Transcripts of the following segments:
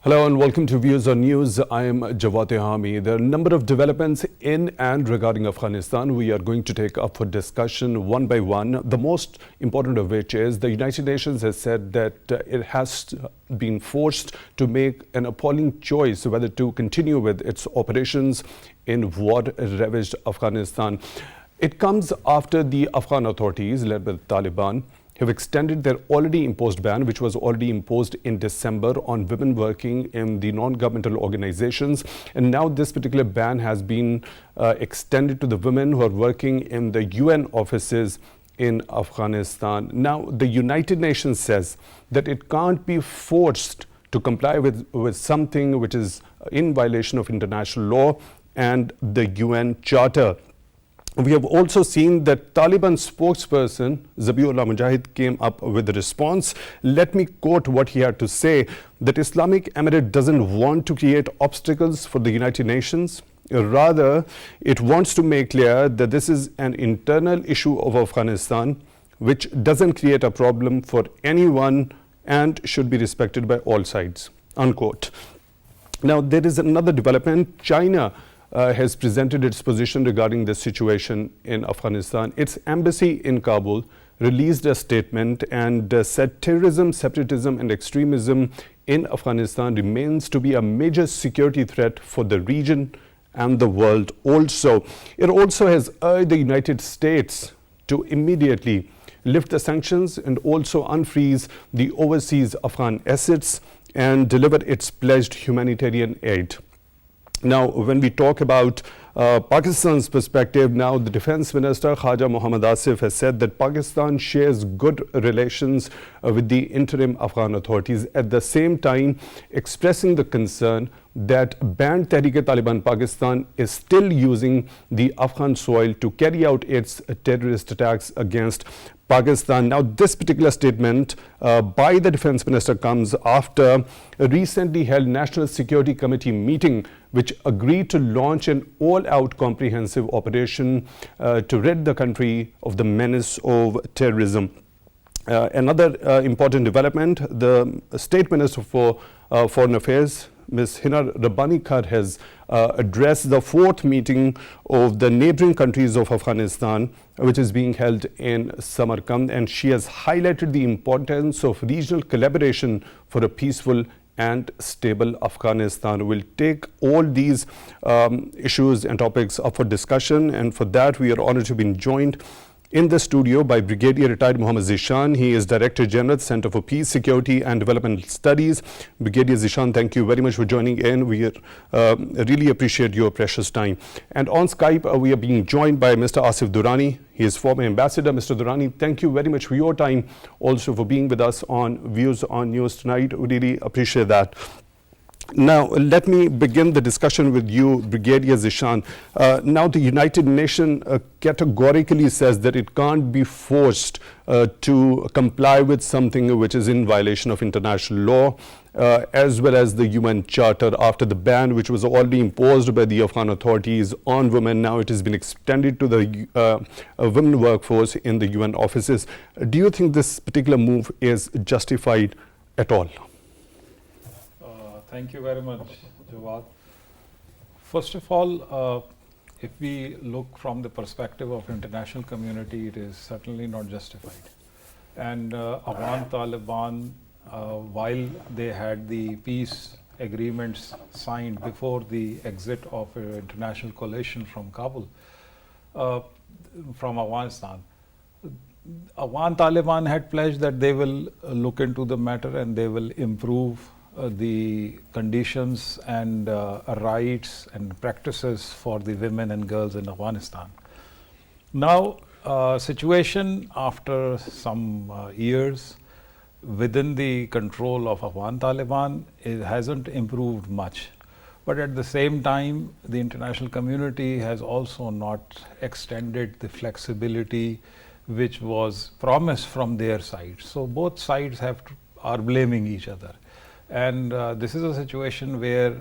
Hello and welcome to Views on News. I am Jawad Tehami. There are a number of developments in and regarding Afghanistan we are going to take up for discussion one by one. The most important of which is the United Nations has said that it has been forced to make an appalling choice whether to continue with its operations in war-ravaged Afghanistan. It comes after the Afghan authorities, led by the Taliban, have extended their already imposed ban, which was already imposed in December, on women working in the non-governmental organizations. And now this particular ban has been extended to the women who are working in the UN offices in Afghanistan. Now, the United Nations says that it can't be forced to comply with something which is in violation of international law and the UN Charter. We have also seen that Taliban spokesperson Zabiullah Mujahid came up with a response. Let me quote what he had to say, that Islamic Emirate doesn't want to create obstacles for the United Nations. Rather, it wants to make clear that this is an internal issue of Afghanistan, which doesn't create a problem for anyone and should be respected by all sides, unquote. Now, there is another development. China has presented its position regarding the situation in Afghanistan. Its embassy in Kabul released a statement and said terrorism, separatism and extremism in Afghanistan remains to be a major security threat for the region and the world also. It also has urged the United States to immediately lift the sanctions and also unfreeze the overseas Afghan assets and deliver its pledged humanitarian aid. Now, when we talk about Pakistan's perspective, now the Defense Minister Khaja Mohammad Asif has said that Pakistan shares good relations with the interim Afghan authorities, at the same time expressing the concern that banned Tehrik-e-Taliban Pakistan is still using the Afghan soil to carry out its terrorist attacks against Pakistan. Now, this particular statement by the Defense Minister comes after a recently held National Security Committee meeting, which agreed to launch an all-out comprehensive operation to rid the country of the menace of terrorism. Another important development, the State Minister for Foreign Affairs, Ms. Hinar Rabbani Kar, has addressed the fourth meeting of the neighboring countries of Afghanistan, which is being held in Samarkand, and she has highlighted the importance of regional collaboration for a peaceful and stable Afghanistan. We'll take all these issues and topics up for discussion, and for that we are honored to be joined in the studio by Brigadier Retired Mohammad Zeeshan. He is Director General, Center for Peace, Security and Development Studies. Brigadier Zeeshan, thank you very much for joining in. We really appreciate your precious time. And on Skype, we are being joined by Mr. Asif Durrani. He is former ambassador. Mr. Durrani, thank you very much for your time, also for being with us on Views on News tonight. We really appreciate that. Now, let me begin the discussion with you, Brigadier Zeeshan. Now, the United Nations categorically says that it can't be forced to comply with something which is in violation of international law, as well as the UN Charter, after the ban which was already imposed by the Afghan authorities on women. Now it has been extended to the women workforce in the UN offices. Do you think this particular move is justified at all? Thank you very much, Jawad. First of all, if we look from the perspective of international community, it is certainly not justified. And Afghan Taliban, while they had the peace agreements signed before the exit of international coalition from Kabul, from Afghanistan, Afghan Taliban had pledged that they will look into the matter and they will improve the conditions and rights and practices for the women and girls in Afghanistan. Now, situation after some years within the control of Afghan Taliban, it hasn't improved much. But at the same time, the international community has also not extended the flexibility which was promised from their side. So both sides are blaming each other. And this is a situation where,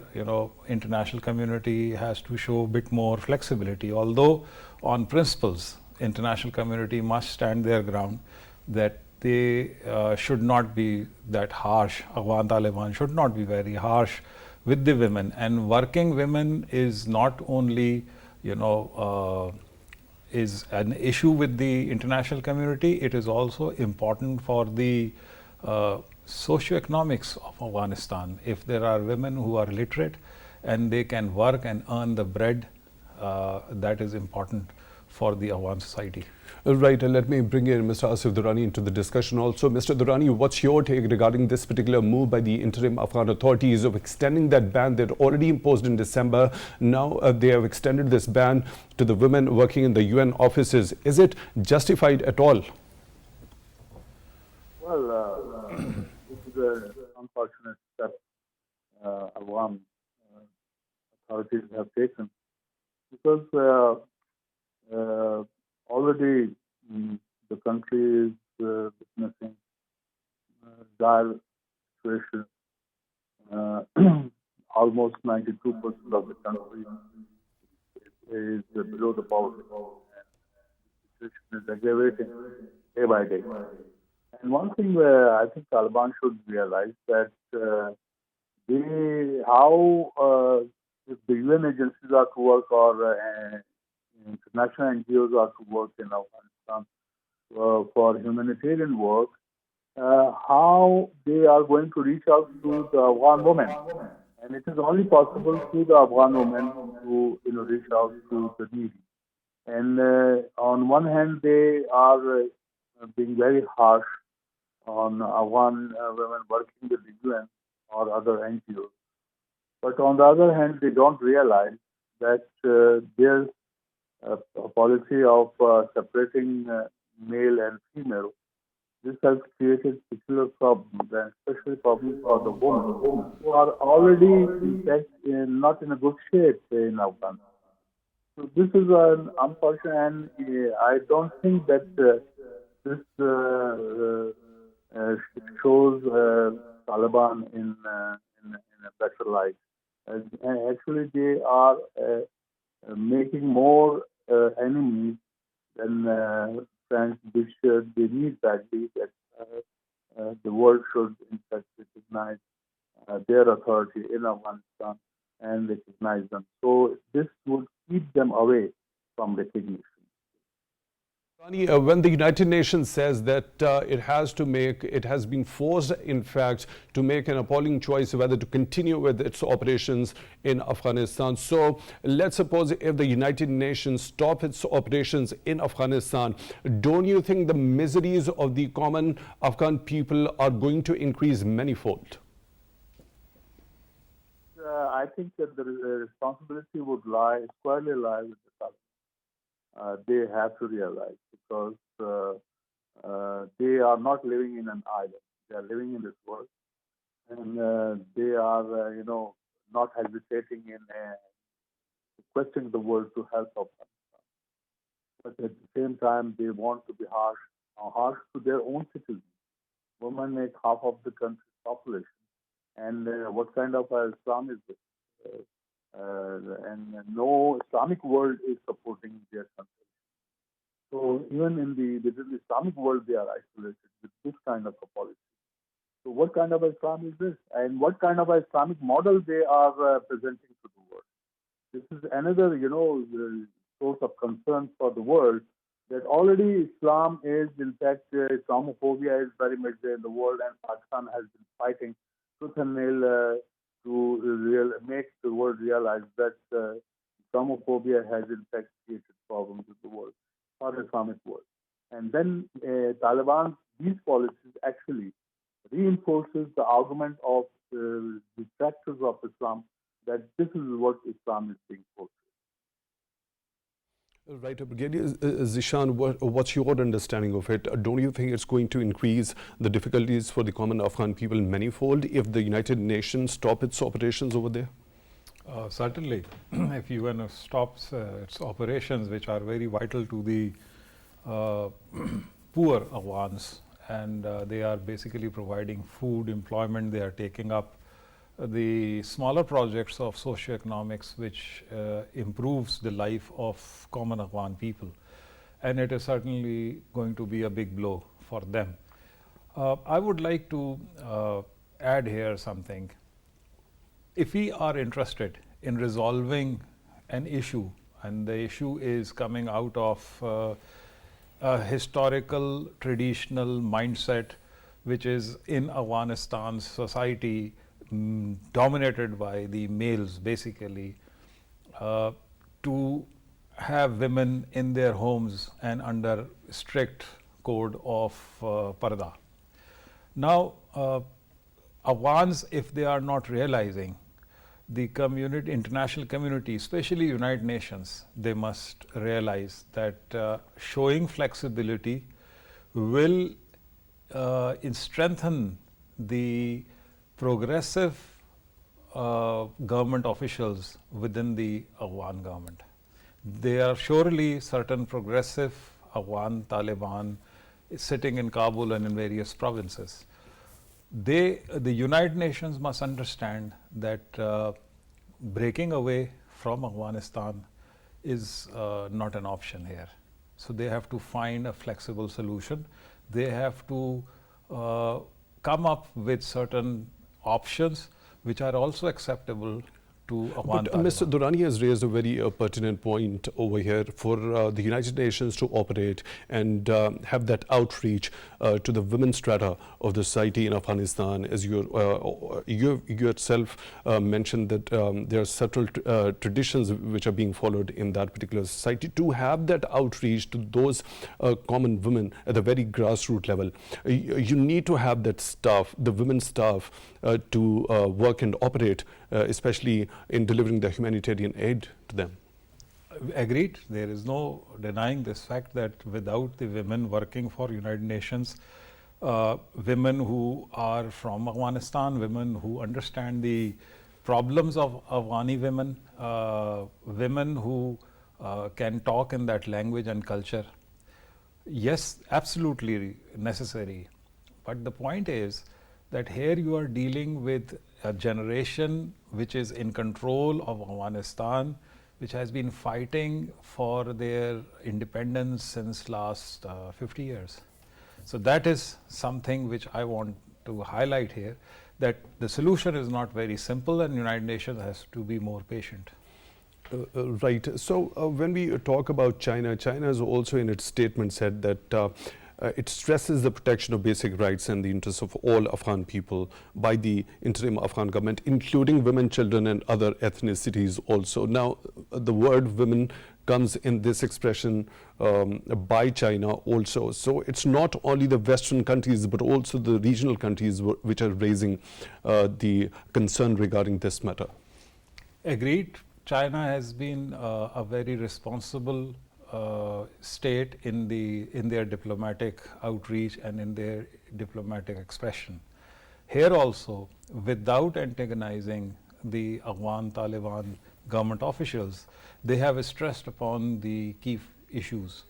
international community has to show a bit more flexibility, although on principles, international community must stand their ground that they should not be that harsh. Afghan Taliban should not be very harsh with the women. And working women is not only, is an issue with the international community, it is also important for the socioeconomics of Afghanistan. If there are women who are literate and they can work and earn the bread, that is important for the Afghan society. Right, and let me bring in Mr. Asif Durrani into the discussion also. Mr. Durrani, what's your take regarding this particular move by the interim Afghan authorities of extending that ban they'd already imposed in December? Now they have extended this ban to the women working in the UN offices. Is it justified at all? Well, this is an unfortunate step Afghan authorities have taken because already the country is witnessing dire situation. Almost 92% of the country is below the poverty, and the situation is aggravating day by day. And one thing where I think Taliban should realize that if the UN agencies are to work or international NGOs are to work in Afghanistan for humanitarian work, how they are going to reach out to the Afghan women. And it is only possible through the Afghan women to reach out to the needy. And on one hand, they are being very harsh on Afghan women working with the UN or other NGOs. But on the other hand, they don't realize that there's a policy of separating male and female. This has created particular problems, and especially problems for the women who are already, in fact, not in a good shape in Afghanistan. So this is an unfortunate, and I don't think that this shows Taliban in a better light. Actually, they are making more enemies than friends, which they need badly. That the world should, in fact, recognize their authority in Afghanistan and recognize them. So this would keep them away from recognition. When the United Nations says that it has been forced, in fact, to make an appalling choice whether to continue with its operations in Afghanistan. So let's suppose if the United Nations stop its operations in Afghanistan, don't you think the miseries of the common Afghan people are going to increase manifold? I think that the responsibility would squarely lie with the Taliban. They have to realize, because they are not living in an island. They are living in this world, and they are, not hesitating in requesting the world to help Afghanistan. But at the same time, they want to be harsh to their own citizens. Women make half of the country's population, and what kind of Islam is this? And no Islamic world is supporting their country. So even within the Islamic world, they are isolated with this kind of a policy. So what kind of Islam is this? And what kind of Islamic model they are presenting to the world? This is another, source of concern for the world, that already Islam is, in fact, Islamophobia is very much there in the world, and Pakistan has been fighting tooth and nail to make the world realize that Islamophobia has, in fact, created problems with the world, or the Islamic world. And then Taliban, these policies actually reinforces the argument of detractors of Islam that this is what Islam is being portrayed. Right, Brigadier Zeeshan, what's your understanding of it? Don't you think it's going to increase the difficulties for the common Afghan people manifold if the United Nations stop its operations over there? Certainly, if UN stops its operations, which are very vital to the poor Afghans, and they are basically providing food, employment, they are taking up the smaller projects of socioeconomics, which improves the life of common Afghan people. And it is certainly going to be a big blow for them. I would like to add here something. If we are interested in resolving an issue, and the issue is coming out of a historical, traditional mindset which is in Afghanistan's society, dominated by the males basically, to have women in their homes and under strict code of parda. Now, Afghans, if they are not realizing, the community, international community, especially United Nations, they must realize that showing flexibility will strengthen the progressive government officials within the Afghan government. There are surely certain progressive Afghan Taliban sitting in Kabul and in various provinces. The United Nations must understand that breaking away from Afghanistan is not an option here. So they have to find a flexible solution. They have to come up with certain options which are also acceptable to Afghan Taliban. Mr. Durrani has raised a very pertinent point over here for the United Nations to operate and have that outreach to the women strata of the society in Afghanistan. As you yourself mentioned that there are several traditions which are being followed in that particular society. To have that outreach to those common women at the very grassroots level, you need to have that staff, the women staff, to work and operate, especially in delivering the humanitarian aid to them. Agreed. There is no denying this fact that without the women working for United Nations, women who are from Afghanistan, women who understand the problems of Afghani women, women who can talk in that language and culture, yes, absolutely necessary. But the point is that here you are dealing with a generation which is in control of Afghanistan, which has been fighting for their independence since last 50 years. So that is something which I want to highlight here, that the solution is not very simple and United Nations has to be more patient. Right. So when we talk about China, China has also in its statement said that it stresses the protection of basic rights and the interests of all Afghan people by the interim Afghan government, including women, children and other ethnicities also. Now, the word women comes in this expression by China also. So it's not only the Western countries, but also the regional countries which are raising the concern regarding this matter. Agreed. China has been a very responsible state in their diplomatic outreach and in their diplomatic expression. Here also, without antagonizing the Afghan Taliban government officials, they have stressed upon the key issues.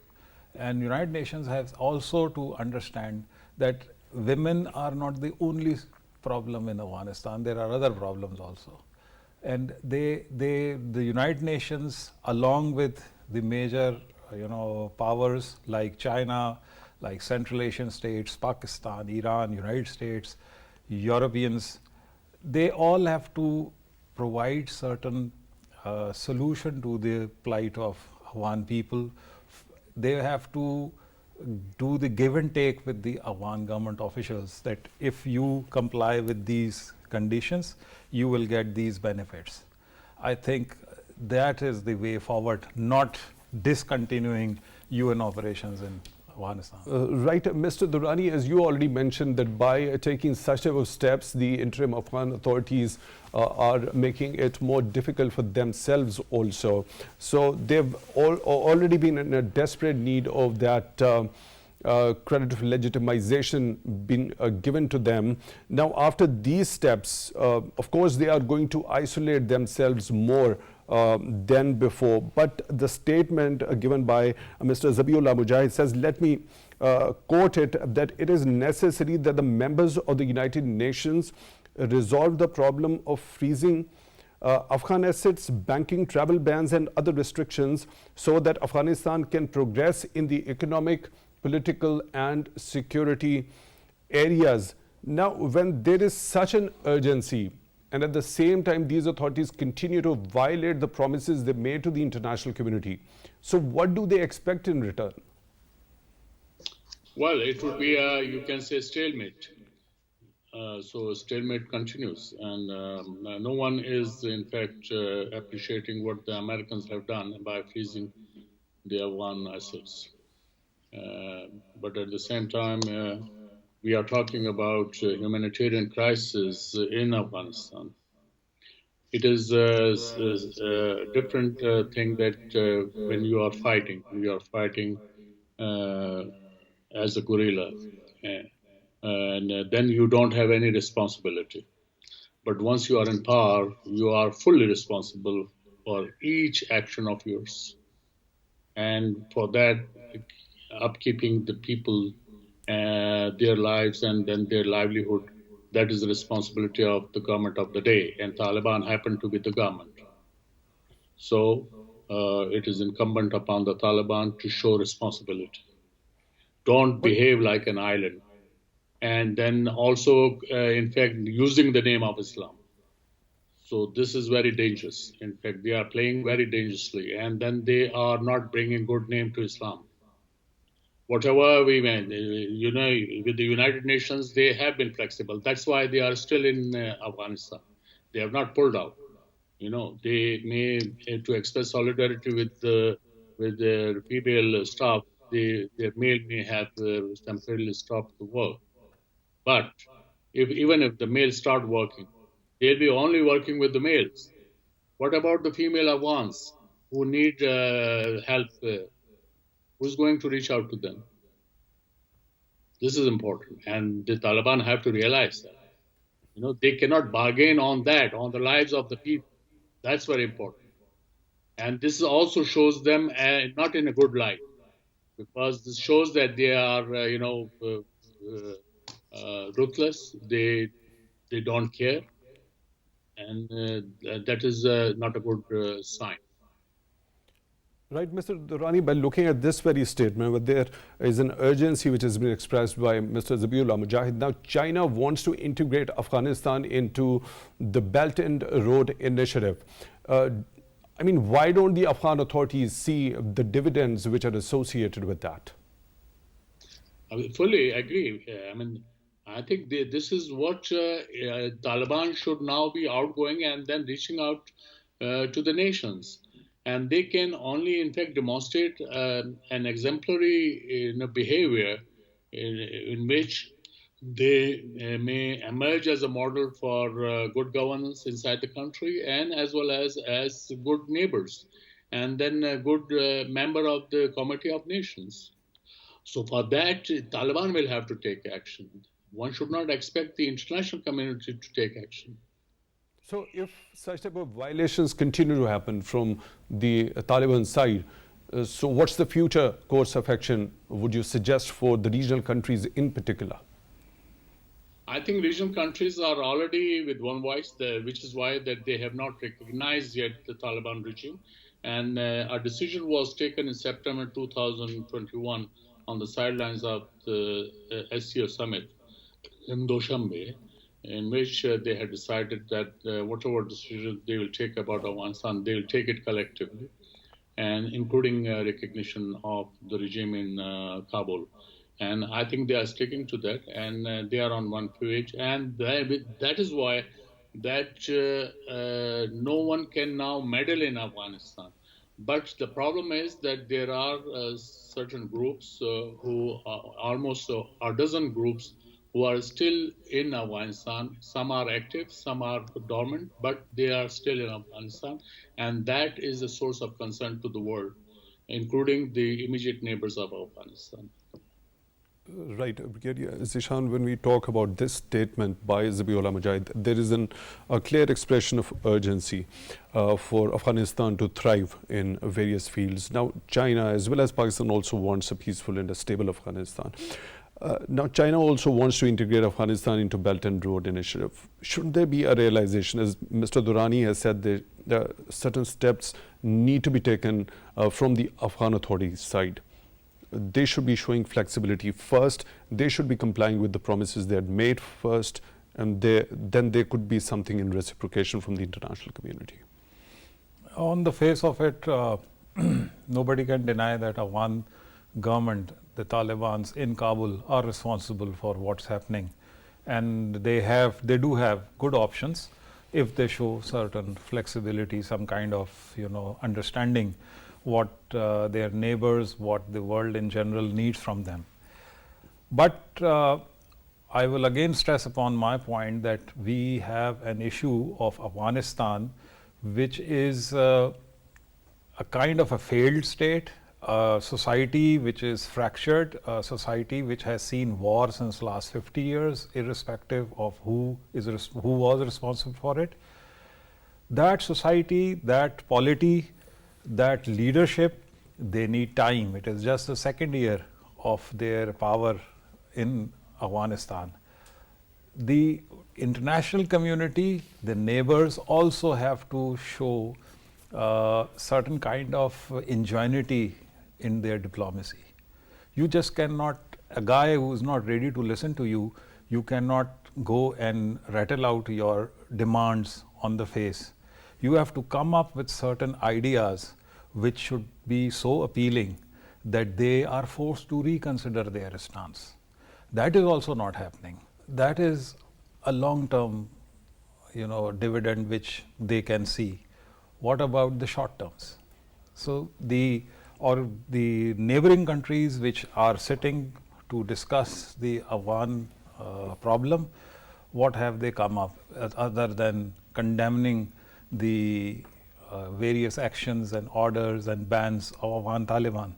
And United Nations has also to understand that women are not the only problem in Afghanistan. There are other problems also. And the United Nations, along with the major powers like China, like Central Asian states, Pakistan, Iran, United States, Europeans, they all have to provide certain solution to the plight of Afghan people. They have to do the give and take with the Afghan government officials, that if you comply with these conditions, you will get these benefits. I think that is the way forward, not discontinuing UN operations in Afghanistan. Right, Mr. Durrani, as you already mentioned, that by taking such type of steps, the interim Afghan authorities are making it more difficult for themselves also. So they've already been in a desperate need of that credit of legitimization being given to them. Now, after these steps, of course, they are going to isolate themselves more than before. But the statement given by Mr. Zabiullah Mujahid says, let me quote it, that it is necessary that the members of the United Nations resolve the problem of freezing Afghan assets, banking, travel bans and other restrictions so that Afghanistan can progress in the economic, political and security areas. Now, when there is such an urgency, and at the same time these authorities continue to violate the promises they made to the international community, so what do they expect in return? Well, it would be you can say, stalemate. So stalemate continues, and no one is, in fact, appreciating what the Americans have done by freezing the Afghan assets. But at the same time, we are talking about humanitarian crisis in Afghanistan. It is a different thing that when you are fighting as a guerrilla, and then you don't have any responsibility. But once you are in power, you are fully responsible for each action of yours. And for that, upkeeping the people, their lives, and then their livelihood, that is the responsibility of the government of the day. And Taliban happened to be the government. So it is incumbent upon the Taliban to show responsibility. Don't behave like an island. And then also, in fact, using the name of Islam. So this is very dangerous. In fact, they are playing very dangerously, and then they are not bringing good name to Islam. Whatever we meant, with the United Nations, they have been flexible. That's why they are still in Afghanistan. They have not pulled out. They may, to express solidarity with their female staff, their male may have temporarily stopped the work. But even if the males start working, they'll be only working with the males. What about the female Afghans who need help? Who's going to reach out to them? This is important. And the Taliban have to realize that. They cannot bargain on that, on the lives of the people. That's very important. And this also shows them not in a good light, because this shows that they are, ruthless. They don't care, and that is not a good sign. Right, Mr. Durrani, by looking at this very statement, where there is an urgency which has been expressed by Mr. Zabiullah Mujahid. Now, China wants to integrate Afghanistan into the Belt and Road Initiative. Why don't the Afghan authorities see the dividends which are associated with that? I fully agree. I think this is what Taliban should now be outgoing and then reaching out to the nations. And they can only, in fact, demonstrate an exemplary behavior in which they may emerge as a model for good governance inside the country, and as well as good neighbors, and then a good member of the Committee of Nations. So for that, Taliban will have to take action. One should not expect the international community to take action. So if such type of violations continue to happen from the Taliban side, so what's the future course of action would you suggest for the regional countries in particular? I think regional countries are already with one voice, which is why that they have not recognized yet the Taliban regime. And a decision was taken in September 2021 on the sidelines of the SCO summit in Doshambe, in which they had decided that whatever decision they will take about Afghanistan, they will take it collectively, and including recognition of the regime in Kabul. And I think they are sticking to that, and they are on one page. And that is why that no one can now meddle in Afghanistan. But the problem is that there are certain groups who are almost a dozen groups who are still in Afghanistan. Some are active, some are dormant, but they are still in Afghanistan. And that is a source of concern to the world, including the immediate neighbors of Afghanistan. Right, Zeeshan, when we talk about this statement by Zabiullah Mujahid, there is a clear expression of urgency for Afghanistan to thrive in various fields. Now, China as well as Pakistan also wants a peaceful and a stable Afghanistan. Now, China also wants to integrate Afghanistan into Belt and Road Initiative. Shouldn't there be a realization, as Mr. Durrani has said, that certain steps need to be taken from the Afghan authorities' side? they should be showing flexibility first. They should be complying with the promises they had made first, and then there could be something in reciprocation from the international community. On the face of it, nobody can deny that Afghan government, the Taliban's in Kabul, are responsible for what's happening, and they do have good options if they show certain flexibility, some kind of understanding what their neighbors, what the world in general needs from them. But I will again stress upon my point that we have an issue of Afghanistan, which is a kind of a failed state, a society which is fractured, a society which has seen war since last 50 years, irrespective of who was responsible for it. That society, that polity, that leadership, they need time. It is just the second year of their power in Afghanistan. The international community, the neighbors also have to show certain kind of ingenuity in their diplomacy. You just cannot, a guy who is not ready to listen to you, you cannot go and rattle out your demands on the face. You have to come up with certain ideas which should be so appealing that they are forced to reconsider their stance. That is also not happening. That is a long-term, dividend which they can see. What about the short terms? So the neighboring countries which are sitting to discuss the Afghan problem, what have they come up other than condemning the various actions and orders and bans of Afghan Taliban?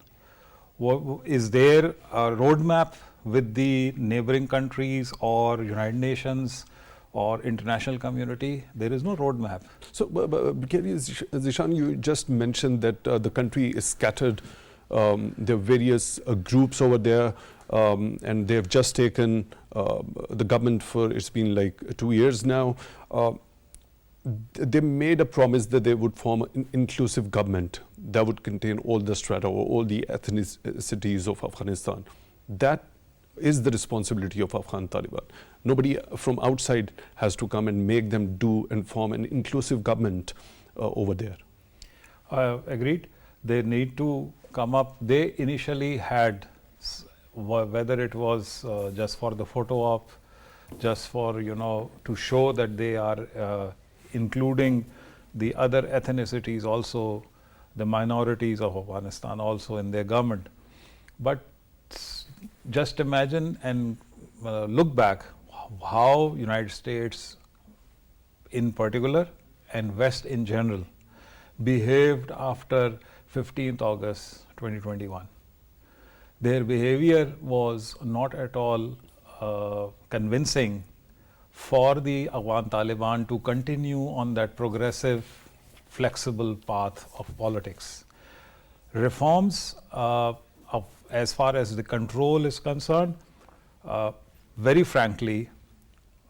Is there a roadmap with the neighboring countries or United Nations or international community? There is no roadmap. So, Zeeshan, you just mentioned that the country is scattered. There are various groups over there, and they have just taken the government for, it's been like 2 years now. They made a promise that they would form an inclusive government that would contain all the strata or all the ethnicities of Afghanistan. That is the responsibility of Afghan Taliban. Nobody from outside has to come and make them do and form an inclusive government over there. Agreed. They need to come up. They initially had, whether it was just for the photo op, just for to show that they are including the other ethnicities also, the minorities of Afghanistan also in their government. But just imagine and look back how United States in particular and West in general behaved after 15th August 2021. Their behavior was not at all convincing for the Afghan Taliban to continue on that progressive, flexible path of politics. Reforms, as far as the control is concerned, very frankly,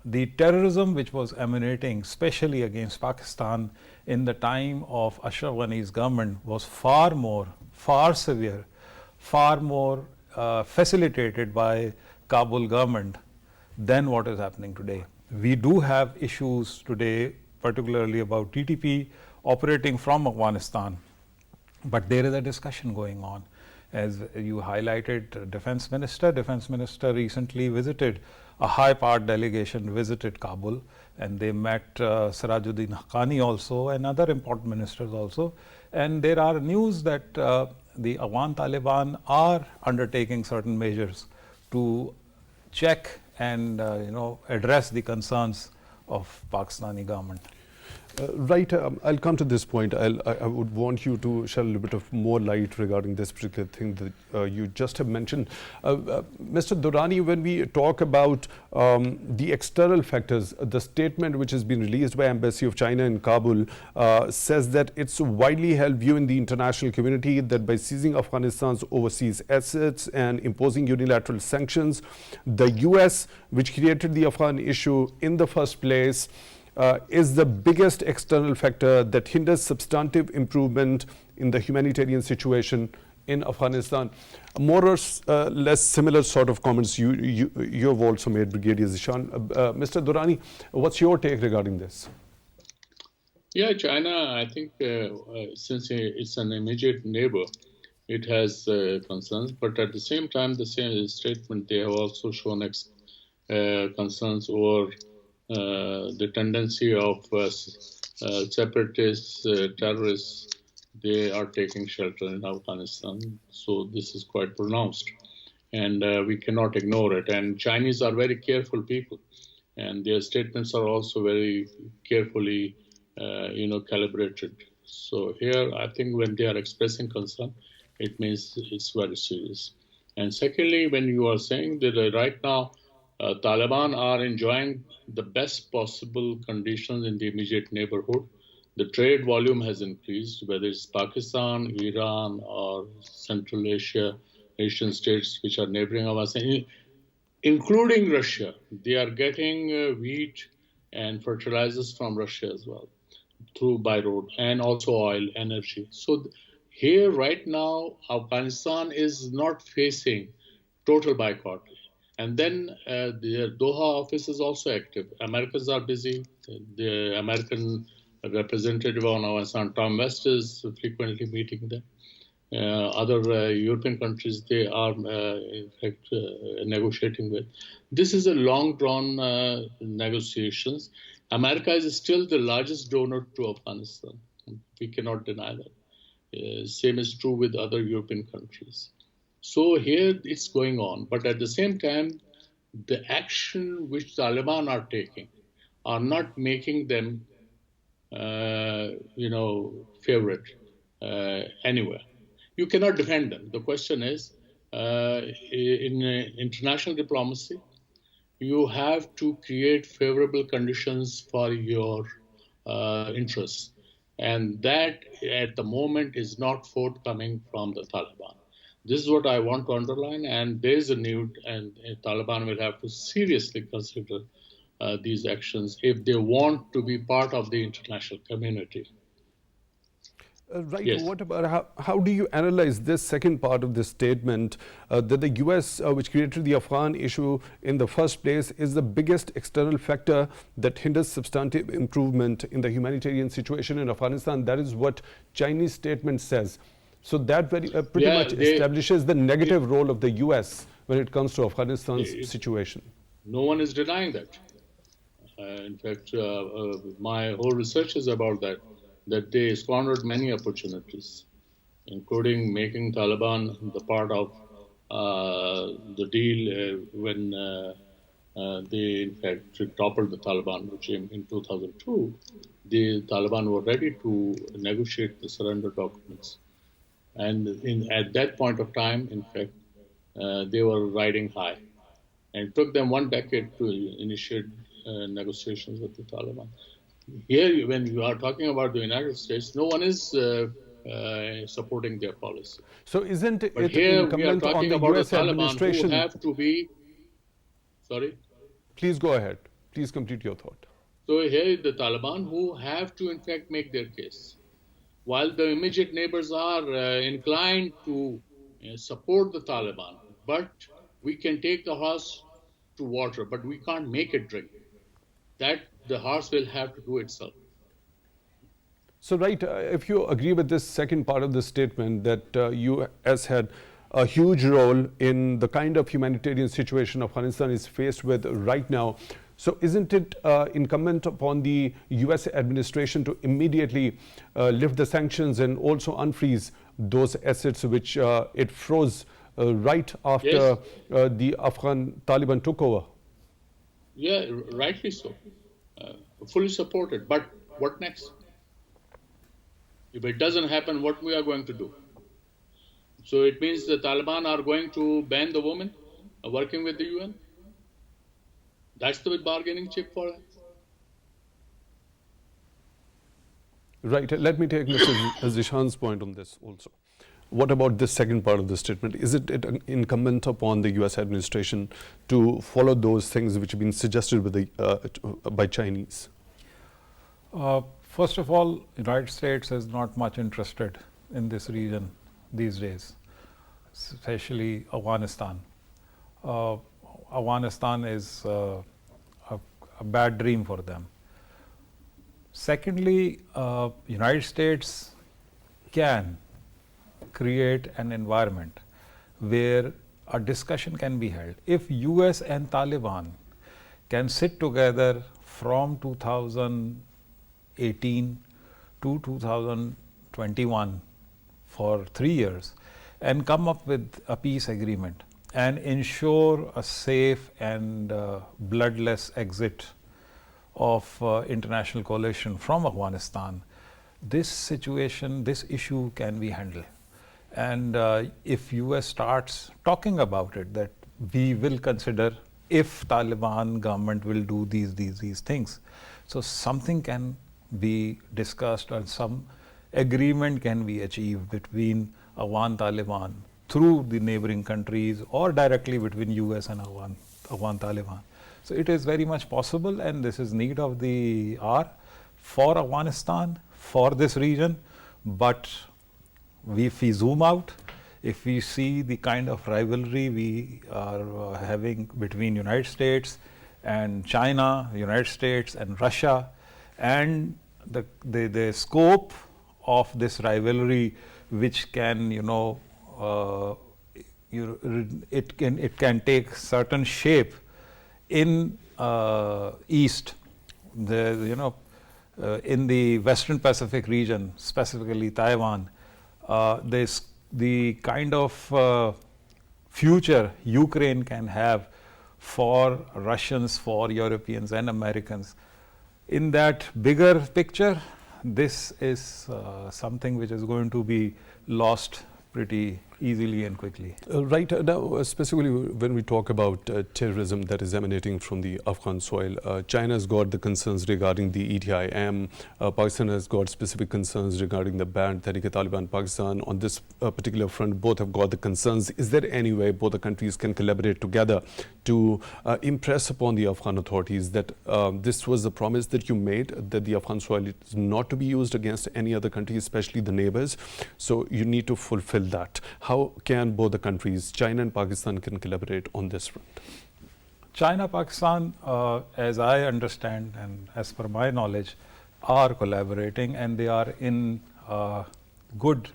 the terrorism which was emanating, especially against Pakistan in the time of Ashraf Ghani's government, was far severe, far more facilitated by Kabul government than what is happening today. We do have issues today, particularly about TTP operating from Afghanistan, but there is a discussion going on. As you highlighted, Defense Minister recently visited, a high-powered delegation visited Kabul, and they met Sirajuddin Haqqani also and other important ministers also. And there are news that the Afghan Taliban are undertaking certain measures to check and address the concerns of Pakistani government. Right, I'll come to this point. I would want you to shed a little bit of more light regarding this particular thing that you just have mentioned. Mr. Durrani, when we talk about the external factors, the statement which has been released by Embassy of China in Kabul says that it's a widely held view in the international community that by seizing Afghanistan's overseas assets and imposing unilateral sanctions, the US, which created the Afghan issue in the first place, is the biggest external factor that hinders substantive improvement in the humanitarian situation in Afghanistan. More or less similar sort of comments you have also made, Brigadier Zeeshan. Mr. Durrani, what's your take regarding this? Yeah, China, I think since it's an immediate neighbor, it has concerns, but at the same time, the same statement, they have also shown concerns over the tendency of separatists, terrorists. They are taking shelter in Afghanistan, so this is quite pronounced, and we cannot ignore it. And Chinese are very careful people, and their statements are also very carefully, calibrated. So here, I think when they are expressing concern, it means it's very serious. And secondly, when you are saying that right now, Taliban are enjoying the best possible conditions in the immediate neighborhood. The trade volume has increased, whether it's Pakistan, Iran, or Central Asia, Asian states which are neighboring us, including Russia. They are getting wheat and fertilizers from Russia as well, by road, and also oil, energy. So here right now, Afghanistan is not facing total boycott. And then the Doha office is also active. Americans are busy. The American representative on Afghanistan, Tom West, is frequently meeting them. Other European countries, they are in fact negotiating with. This is a long-drawn negotiations. America is still the largest donor to Afghanistan. We cannot deny that. Same is true with other European countries. So here it's going on, but at the same time, the action which Taliban are taking are not making them, favorite anywhere. You cannot defend them. The question is, in international diplomacy, you have to create favorable conditions for your interests. And that, at the moment, is not forthcoming from the Taliban. This is what I want to underline, and there is a need, and Taliban will have to seriously consider these actions if they want to be part of the international community. Right. Yes. What about how do you analyze this second part of this statement that the US, which created the Afghan issue in the first place, is the biggest external factor that hinders substantive improvement in the humanitarian situation in Afghanistan? That is what Chinese statement says. So that pretty much establishes the negative role of the US when it comes to Afghanistan's situation. No one is denying that. In fact, my whole research is about that they squandered many opportunities, including making Taliban the part of the deal when they, in fact, toppled the Taliban regime in 2002. The Taliban were ready to negotiate the surrender documents. And at that point of time, in fact, they were riding high. And it took them 1 decade to initiate negotiations with the Taliban. Here, when you are talking about the United States, no one is supporting their policy. So isn't it incumbent on the US administration who have to be... Sorry? Please go ahead. Please complete your thought. So here, the Taliban who have to, in fact, make their case. While the immediate neighbors are inclined to support the Taliban, but we can take the horse to water, but we can't make it drink. That the horse will have to do itself. So, right, if you agree with this second part of the statement that US had a huge role in the kind of humanitarian situation Afghanistan is faced with right now, so isn't it incumbent upon the US administration to immediately lift the sanctions and also unfreeze those assets which it froze right after the Afghan Taliban took over? Yeah, rightly so. Fully supported. But what next? If it doesn't happen, what we are going to do? So it means the Taliban are going to ban the women working with the UN? That's the bargaining chip for us. Right. Let me take Mr. Zeeshan's point on this also. What about this second part of the statement? Is it incumbent upon the US administration to follow those things which have been suggested with by Chinese? First of all, the United States is not much interested in this region these days. especially Afghanistan. Afghanistan is a bad dream for them. Secondly, United States can create an environment where a discussion can be held. If US and Taliban can sit together from 2018 to 2021 for 3 years and come up with a peace agreement and ensure a safe and bloodless exit of international coalition from Afghanistan, this situation, this issue can be handled. And if US starts talking about it, that we will consider if Taliban government will do these things, so something can be discussed or some agreement can be achieved between Afghan Taliban through the neighboring countries or directly between US and Afghan Taliban. So it is very much possible, and this is need of the hour for Afghanistan, for this region. But if we zoom out, if we see the kind of rivalry we are having between United States and China, United States and Russia, and the scope of this rivalry, which can it can take certain shape in East, in the Western Pacific region, specifically Taiwan. The kind of future Ukraine can have for Russians, for Europeans and Americans. In that bigger picture, this is something which is going to be lost pretty easily and quickly. Right now, specifically when we talk about terrorism that is emanating from the Afghan soil, China has got the concerns regarding the ETIM. Pakistan has got specific concerns regarding the banned Tehrik-e-Taliban Pakistan. On this particular front, both have got the concerns. Is there any way both the countries can collaborate together to impress upon the Afghan authorities that this was the promise that you made, that the Afghan soil is not to be used against any other country, especially the neighbors? So you need to fulfill that. How can both the countries, China and Pakistan, can collaborate on this front? China, Pakistan, as I understand and as per my knowledge, are collaborating, and they are in good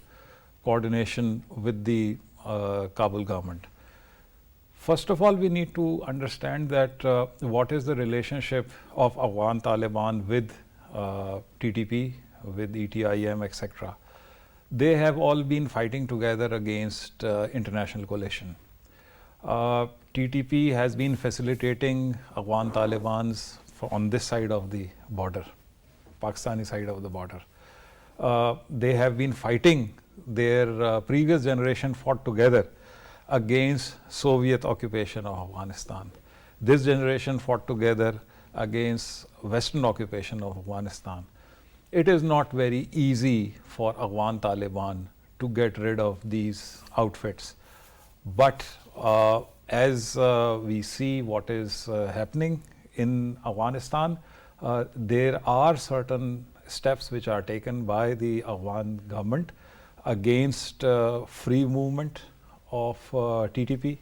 coordination with the Kabul government. First of all, we need to understand that what is the relationship of Afghan Taliban with TTP, with ETIM, etc. They have all been fighting together against international coalition. TTP has been facilitating Afghan Talibans on this side of the border, Pakistani side of the border. They have been fighting, their previous generation fought together against Soviet occupation of Afghanistan. This generation fought together against Western occupation of Afghanistan. It is not very easy for Afghan Taliban to get rid of these outfits. But as we see what is happening in Afghanistan, there are certain steps which are taken by the Afghan government against free movement of TTP,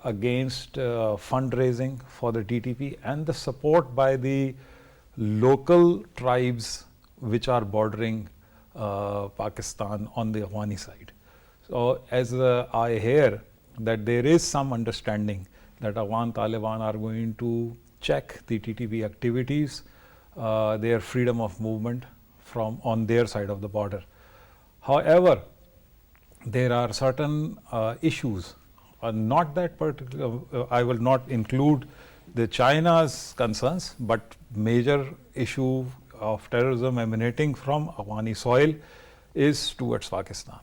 against fundraising for the TTP, and the support by the local tribes which are bordering Pakistan on the Afghani side. So as I hear that there is some understanding that Afghan Taliban are going to check the TTP activities, their freedom of movement from on their side of the border. However, there are certain issues, not that particular, I will not include the China's concerns, but major issue of terrorism emanating from Afghani soil is towards Pakistan.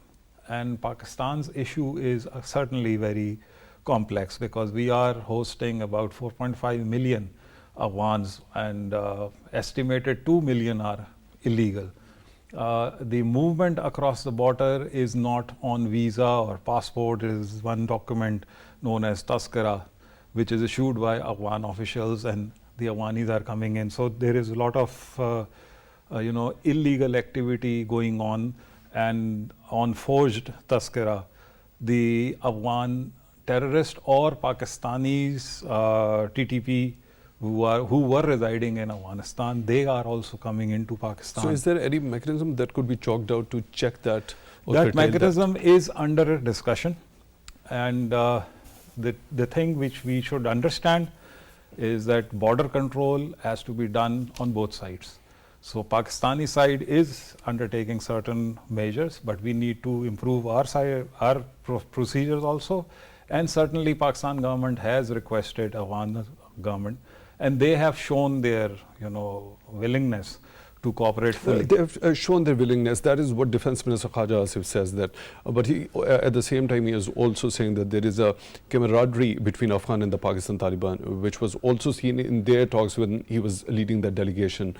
And Pakistan's issue is certainly very complex, because we are hosting about 4.5 million Afghans, and estimated 2 million are illegal. The movement across the border is not on visa or passport. It is one document known as Taskara, which is issued by Afghan officials, and the Afghanis are coming in. So there is a lot of illegal activity going on, and on forged Taskara, the Afghan terrorist or Pakistanis, TTP, who were residing in Afghanistan, they are also coming into Pakistan. So is there any mechanism that could be chalked out to check that? Or That curtail mechanism is under discussion, and the thing which we should understand is that border control has to be done on both sides. So Pakistani side is undertaking certain measures, but we need to improve our side, our procedures also, and certainly Pakistan government has requested Afghan government, and they have shown their willingness to cooperate fully. They have shown their willingness. That is what Defense Minister Khaja Asif says that. But he, at the same time, he is also saying that there is a camaraderie between Afghan and the Pakistan Taliban, which was also seen in their talks when he was leading the delegation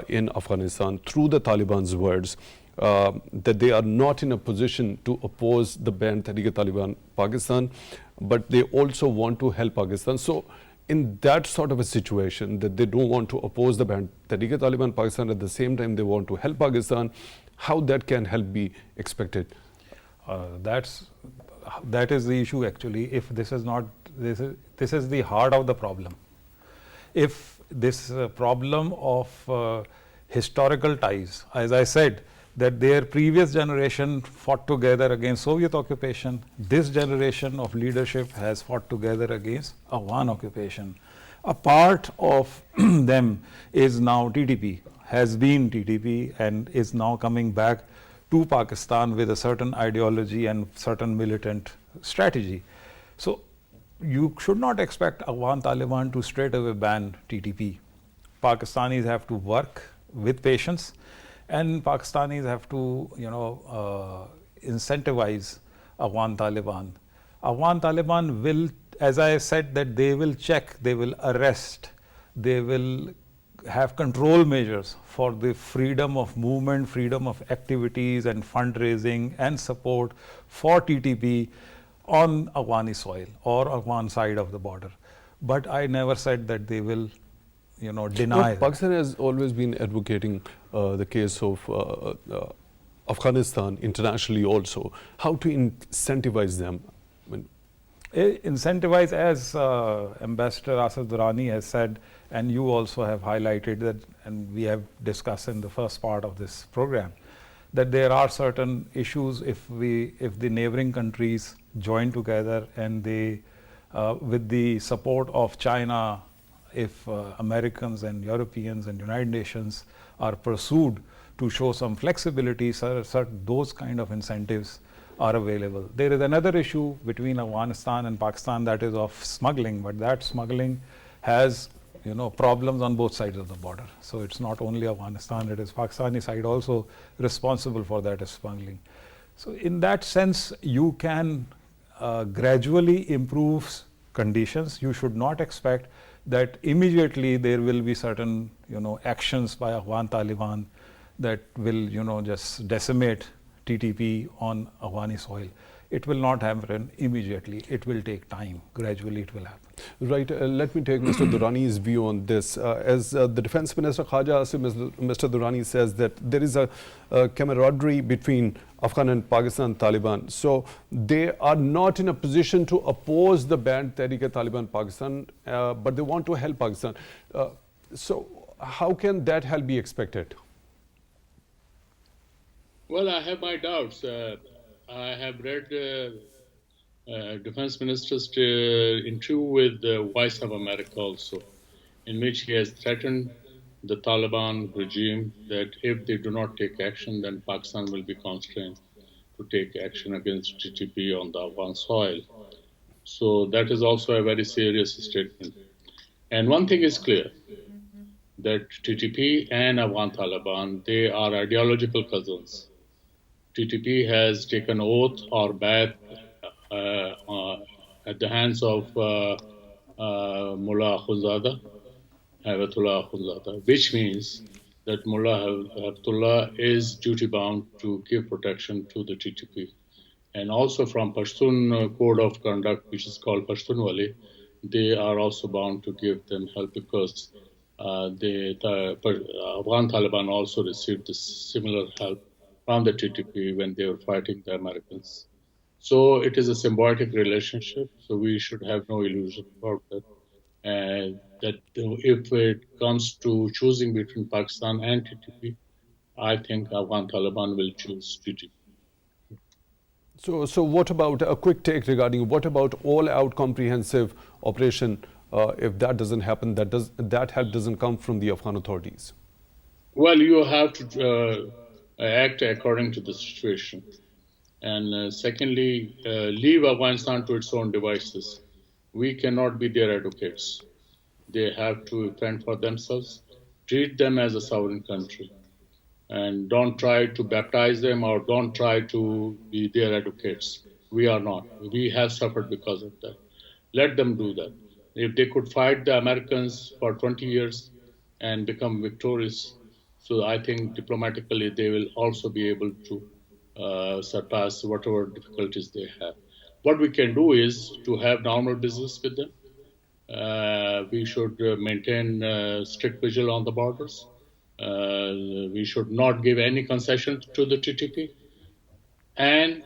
in Afghanistan. Through the Taliban's words, that they are not in a position to oppose the banned Tehrik-e-Taliban Pakistan, but they also want to help Pakistan. So in that sort of a situation, that they don't want to oppose the banned Tehrik-e-Taliban Pakistan, at the same time they want to help Pakistan, how that can help be expected? That is the issue actually. If this is not, this is the heart of the problem. If this problem of historical ties, as I said, that their previous generation fought together against Soviet occupation, this generation of leadership has fought together against Afghan occupation. A part of them is now TTP, has been TTP, and is now coming back to Pakistan with a certain ideology and certain militant strategy. So you should not expect Afghan Taliban to straight away ban TTP. Pakistanis have to work with patience, and Pakistanis have to, incentivize Afghan Taliban. Afghan Taliban will, as I said, that they will check, they will arrest, they will have control measures for the freedom of movement, freedom of activities and fundraising and support for TTP on Afghani soil or Afghan side of the border. But I never said that they will deny. But Pakistan has always been advocating the case of Afghanistan internationally also. How to incentivize them? Incentivize, as Ambassador Asif Durrani has said, and you also have highlighted that, and we have discussed in the first part of this program, that there are certain issues if the neighboring countries join together and they, with the support of China, if Americans and Europeans and United Nations are pursued to show some flexibility, those kind of incentives are available. There is another issue between Afghanistan and Pakistan, that is of smuggling, but that smuggling has problems on both sides of the border. So it's not only Afghanistan, it is Pakistani side also responsible for that smuggling. So in that sense, you can gradually improve conditions. You should not expect that immediately there will be certain actions by Afghan Taliban that will just decimate TTP on Afghani soil. It will not happen immediately. It will take time. Gradually it will happen. Right. Let me take Mr. Durrani's view on this. As the Defense Minister Khaja Asif, Mr. Durrani says that there is a camaraderie between Afghan and Pakistan Taliban. So they are not in a position to oppose the banned Tehrik-e-Taliban Pakistan, but they want to help Pakistan. So how can that help be expected? Well, I have my doubts. I have read Defense Minister's interview with the Voice of America also, in which he has threatened the Taliban regime that if they do not take action, then Pakistan will be constrained to take action against TTP on the Afghan soil. So that is also a very serious statement. And one thing is clear, that TTP and Afghan Taliban, they are ideological cousins. TTP has taken oath or bath at the hands of Mullah Akhundzada, Hayatullah Akhundzada, which means that Mullah Hayatullah is duty bound to give protection to the TTP. And also from Pashtun Code of Conduct, which is called Pashtunwali, they are also bound to give them help because the Afghan Taliban also received this similar help from the TTP when they were fighting the Americans. So it is a symbiotic relationship. So we should have no illusion about that. And that if it comes to choosing between Pakistan and TTP, I think Afghan Taliban will choose TTP. So what about a quick take regarding what about all-out comprehensive operation? If that doesn't happen, that help doesn't come from the Afghan authorities. Well, you have to act according to the situation. And secondly, leave Afghanistan to its own devices. We cannot be their advocates. They have to fend for themselves. Treat them as a sovereign country. And don't try to baptize them or don't try to be their advocates. We are not. We have suffered because of that. Let them do that. If they could fight the Americans for 20 years and become victorious, so I think diplomatically they will also be able to surpass whatever difficulties they have. What we can do is to have normal business with them. We should maintain strict vigil on the borders. We should not give any concession to the TTP, and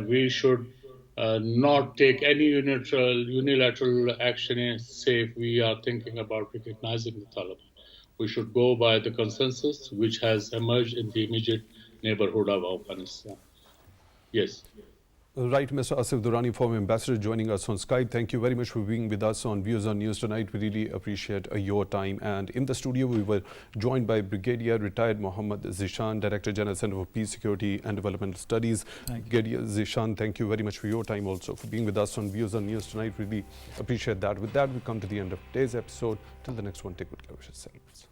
we should not take any unilateral action. Say if we are thinking about recognizing the Taliban, we should go by the consensus which has emerged in the immediate neighborhood of Afghanistan. Yes. Right, Mr. Asif Durrani, former ambassador, joining us on Skype. Thank you very much for being with us on Views on News tonight. We really appreciate your time. And in the studio, we were joined by Brigadier retired Mohammad Zeeshan, Director General Center for Peace, Security and Developmental Studies. Brigadier Zeeshan, thank you very much for your time also, for being with us on Views on News tonight. Really appreciate that. With that, we come to the end of today's episode. Till the next one, take good care of yourselves.